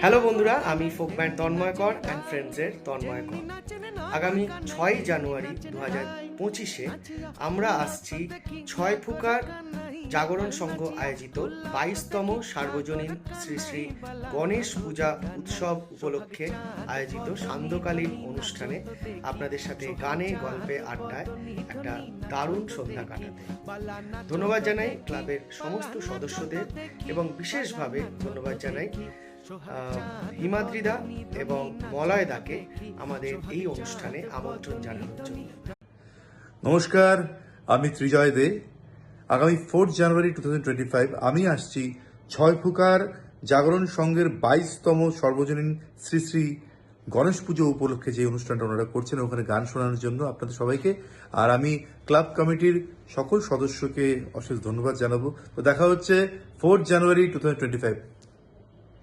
Hello বন্ধুরা, আমি folk band তন্ময়কর and ফ্রেন্ডসের তন্ময়কর। আগামী 6 জানুয়ারি 2025-এ আমরা আসছি ছয় ফুকার জাগরণ সংঘ আয়োজিত 22তম সার্বজনীন শ্রী শ্রী গণেশ পূজা উৎসব উপলক্ষে আয়োজিত সান্ধ্যকালীন অনুষ্ঠানে আপনাদের সাথে গানে গল্পে আড্ডায় একটা দারুণ সন্ধ্যা কাটাতে। ধন্যবাদ জানাই ক্লাবের সমস্ত সদস্যদের এবং বিশেষভাবে ধন্যবাদ জানাই হিমাদ্রিদা এবং মলয়দাকে আমাদের এই অনুষ্ঠানে আমন্ত্রণ জানানোর জন্য। নমস্কার, আমি ত্রিজয় দে। আগামী 4 জানুয়ারি 2025 আমি আসছি ছয় ফুকার জাগরণ সংঘের 22তম সর্বজনীন শ্রী শ্রী গণেশ পুজো উপলক্ষে যে অনুষ্ঠানটা ওনারা করছেন ওখানে গান শোনানোর জন্য আপনাদের সবাইকে। আর আমি ক্লাব কমিটির সকল সদস্যকে অশেষ ধন্যবাদ জানাবো। তো দেখা হচ্ছে 4 জানুয়ারি 2025।